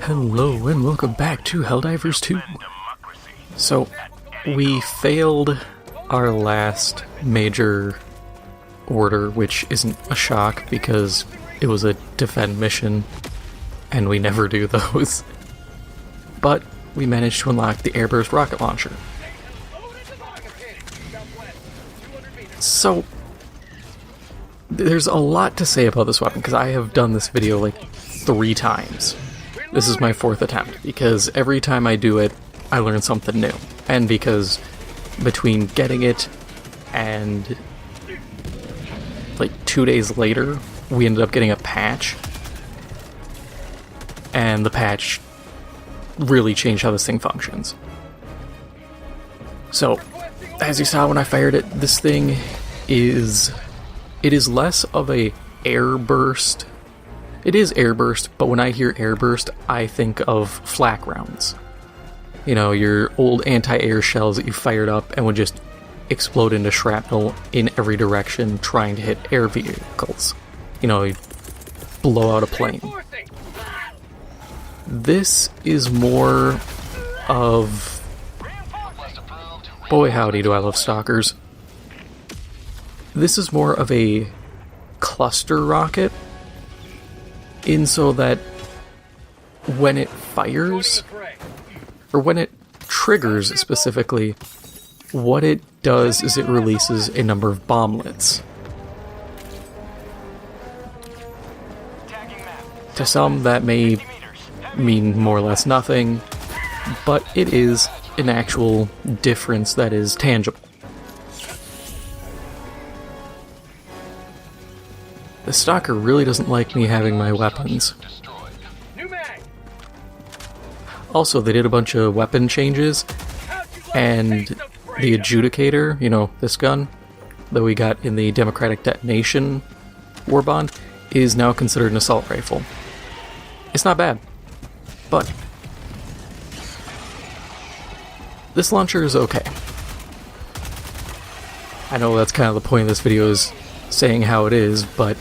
Hello and welcome back to Helldivers 2. So, we failed our last major order, which isn't a shock because it was a defend mission and we never do those. But we managed to unlock the Airburst Rocket Launcher. So, there's a lot to say about this weapon because I have done this video like 3 times. This is my 4th attempt because every time I do it, I learn something new. And because between getting it and like 2 days later, we ended up getting a patch. And the patch really changed how this thing functions. So, as you saw when I fired it, this thing is less of a airburst. It is airburst, but when I hear airburst, I think of flak rounds. You know, your old anti-air shells that you fired up and would just explode into shrapnel in every direction trying to hit air vehicles. You know, you blow out a plane. This is more of... Boy howdy do I love stalkers. This is more of a cluster rocket, in so that when it fires, or when it triggers specifically, what it does is it releases a number of bomblets. To some that may mean more or less nothing, but it is an actual difference that is tangible. The stalker really doesn't like me having my weapons. Also, they did a bunch of weapon changes, and the adjudicator, you know, this gun that we got in the Democratic Detonation War Bond, is now considered an assault rifle. It's not bad, but this launcher is okay. I know that's kind of the point of this video, is saying how it is, but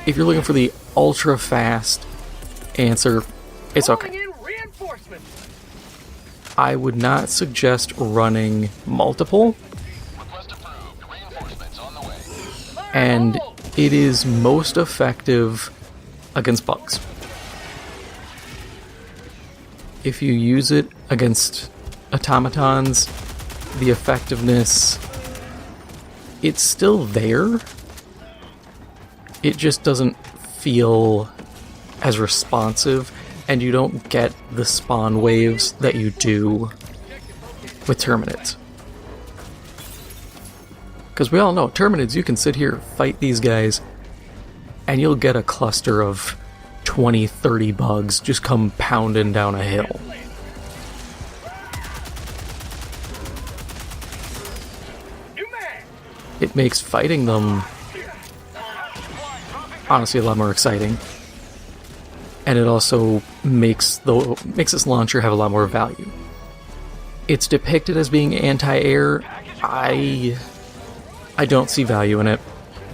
if you're looking for the ultra-fast answer, it's okay. I would not suggest running multiple, and it is most effective against bugs. If you use it against automatons, the effectiveness, it's still there. It just doesn't feel as responsive, and you don't get the spawn waves that you do with Terminids. Because we all know, Terminids, you can sit here, fight these guys, and you'll get a cluster of 20, 30 bugs just come pounding down a hill. It makes fighting them honestly a lot more exciting, and it also makes this launcher have a lot more value. It's depicted as being anti-air. I don't see value in it.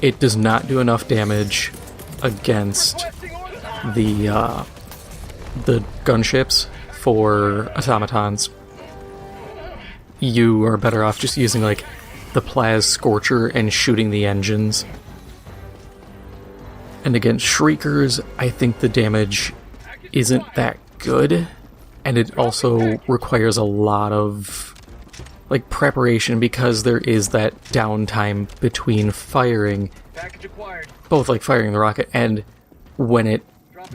It does not do enough damage against the gunships for automatons. You are better off just using like the Plaz Scorcher and shooting the engines. And against Shriekers, I think the damage isn't that good, and it also requires a lot of like preparation because there is that downtime between firing, both like firing the rocket and when it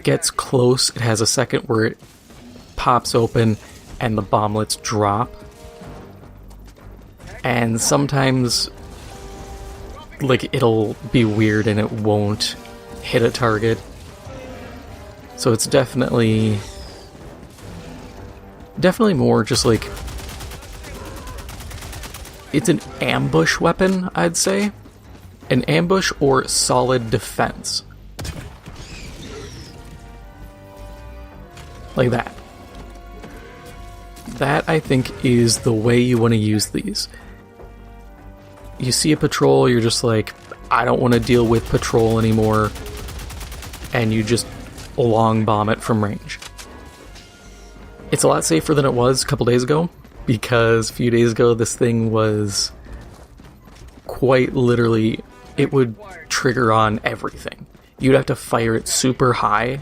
gets close, it has a second where it pops open and the bomblets drop. And sometimes like it'll be weird and it won't hit a target. So it's definitely more just like, it's an ambush weapon, I'd say. An ambush or solid defense. Like that. That, I think, is the way you want to use these. You see a patrol, you're just like, I don't want to deal with patrol anymore. And you just long bomb it from range. It's a lot safer than it was a couple days ago, because a few days ago this thing was quite literally, it would trigger on everything. You'd have to fire it super high,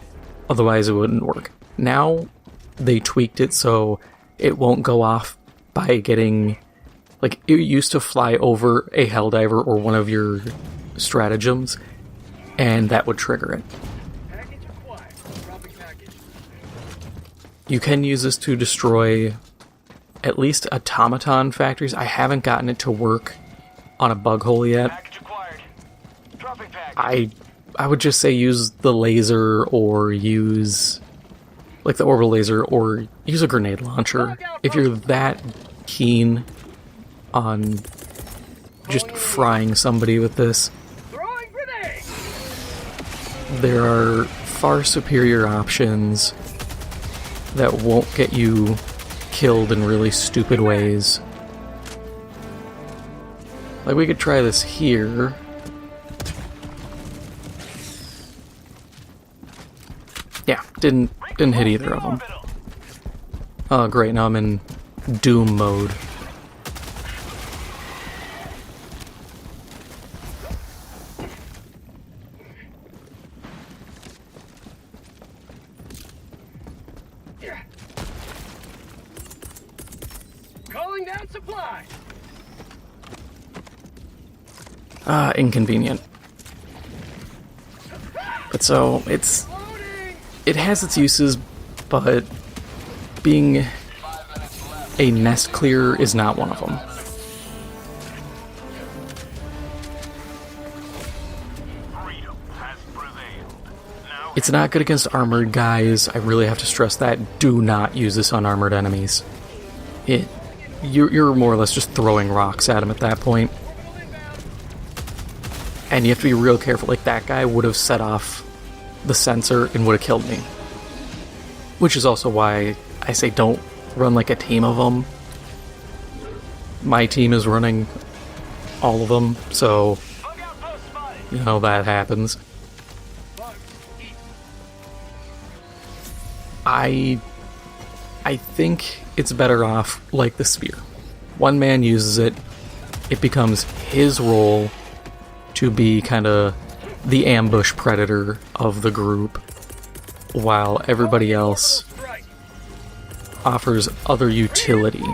otherwise it wouldn't work. Now, they tweaked it so it won't go off by getting... Like, it used to fly over a Helldiver or one of your stratagems, and that would trigger it. You can use this to destroy at least automaton factories. I haven't gotten it to work on a bug hole yet. I would just say use the laser, or use like the orbital laser, or use a grenade launcher if you're that keen on just frying somebody with this. There are far superior options that won't get you killed in really stupid ways. Like, we could try this here. Yeah, didn't hit either of them. Oh great, now I'm in Doom mode. Calling down supply. Inconvenient. But so, it has its uses, but being a nest clearer is not one of them. It's not good against armored guys. I really have to stress that. Do not use this on armored enemies. You're more or less just throwing rocks at them at that point. And you have to be real careful. Like, that guy would have set off the sensor and would have killed me. Which is also why I say don't run like a team of them. My team is running all of them, so you know that happens. I think it's better off like the spear. One man uses it, it becomes his role to be kind of the ambush predator of the group, while everybody else offers other utility.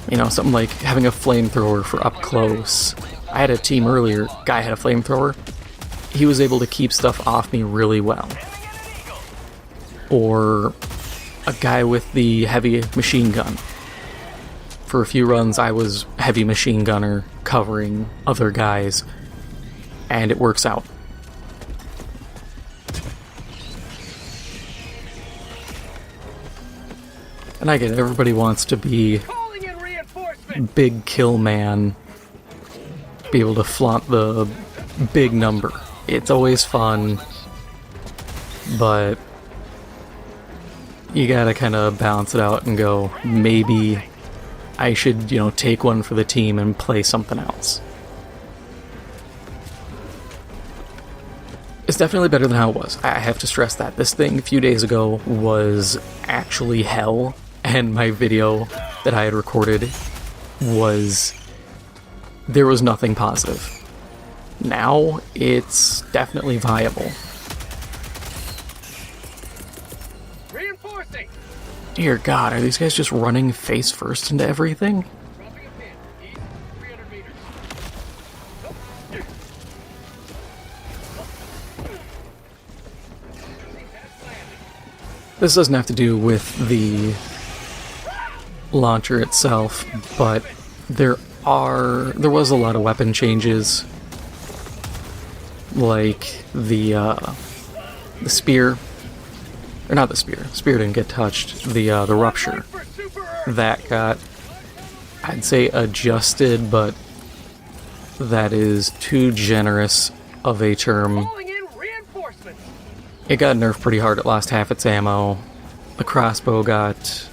You know, something like having a flamethrower for up close. I had a team earlier, guy had a flamethrower. He was able to keep stuff off me really well. Or a guy with the heavy machine gun. For a few runs, I was heavy machine gunner covering other guys, and it works out. And I get it, everybody wants to be big kill man, be able to flaunt the big number. It's always fun, but you gotta kind of balance it out and go, maybe I should, you know, take one for the team and play something else. It's definitely better than how it was. I have to stress that. This thing a few days ago was actually hell, and my video that I had recorded was... there was nothing positive. Now, it's definitely viable. Reinforcing. Dear God, are these guys just running face first into everything? Dropping a pin. East 300 meters. This doesn't have to do with the launcher itself, but there was a lot of weapon changes, like the spear, or not the spear. Spear didn't get touched. The rupture that got, I'd say, adjusted, but that is too generous of a term. It got nerfed pretty hard. It lost half its ammo. The crossbow got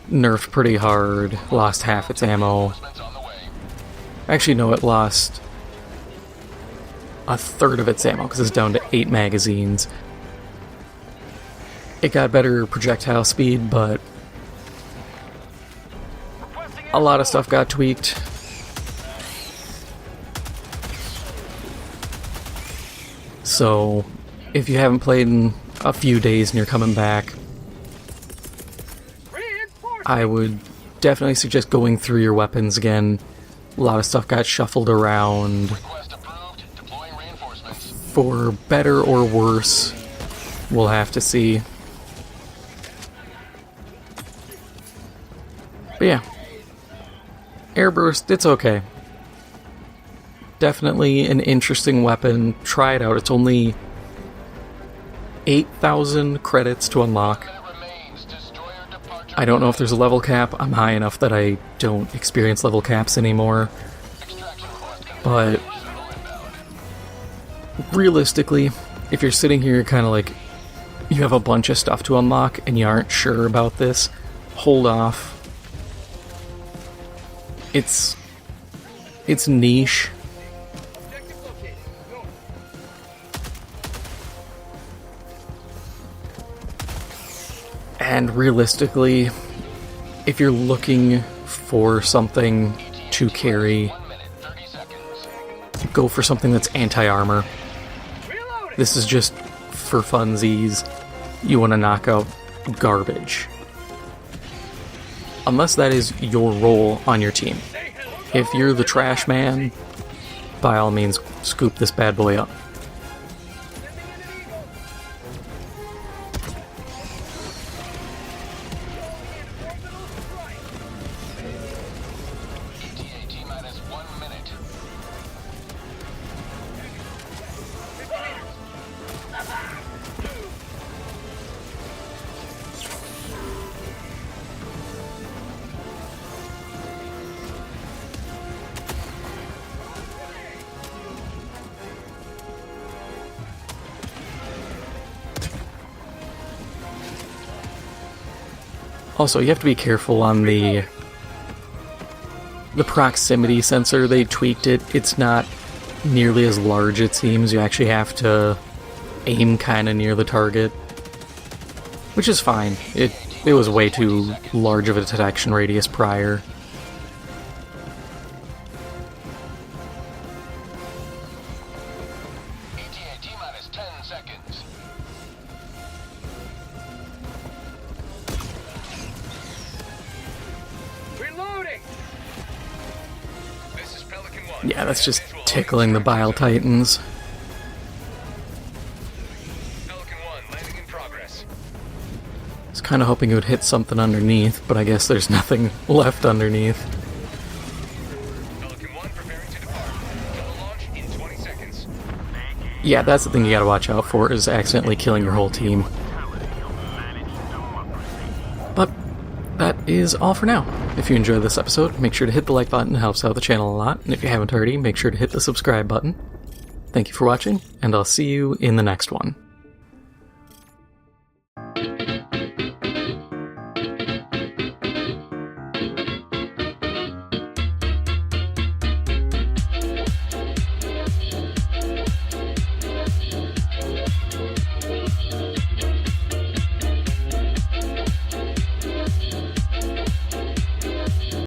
nerfed pretty hard, lost half its ammo. Actually, no, it lost a third of its ammo because it's down to 8 magazines. It got better projectile speed, but a lot of stuff got tweaked. So, if you haven't played in a few days and you're coming back, I would definitely suggest going through your weapons again. A lot of stuff got shuffled around. For better or worse, we'll have to see. But yeah, Airburst, it's okay. Definitely an interesting weapon. Try it out. It's only 8,000 credits to unlock. I don't know if there's a level cap. I'm high enough that I don't experience level caps anymore. But realistically, if you're sitting here kind of like you have a bunch of stuff to unlock and you aren't sure about this, hold off. It's niche. And realistically, if you're looking for something to carry, go for something that's anti-armor. This is just for funsies. You want to knock out garbage. Unless that is your role on your team. If you're the trash man, by all means, scoop this bad boy up. Also, you have to be careful on the proximity sensor. They tweaked it. It's not nearly as large, it seems. You actually have to aim kind of near the target, which is fine. It was way too large of a detection radius prior. Yeah, that's just tickling the Bile Titans. I was kind of hoping it would hit something underneath, but I guess there's nothing left underneath. Yeah, that's the thing you gotta watch out for, is accidentally killing your whole team. But that is all for now. If you enjoyed this episode, make sure to hit the like button. It helps out the channel a lot. And if you haven't already, make sure to hit the subscribe button. Thank you for watching, and I'll see you in the next one.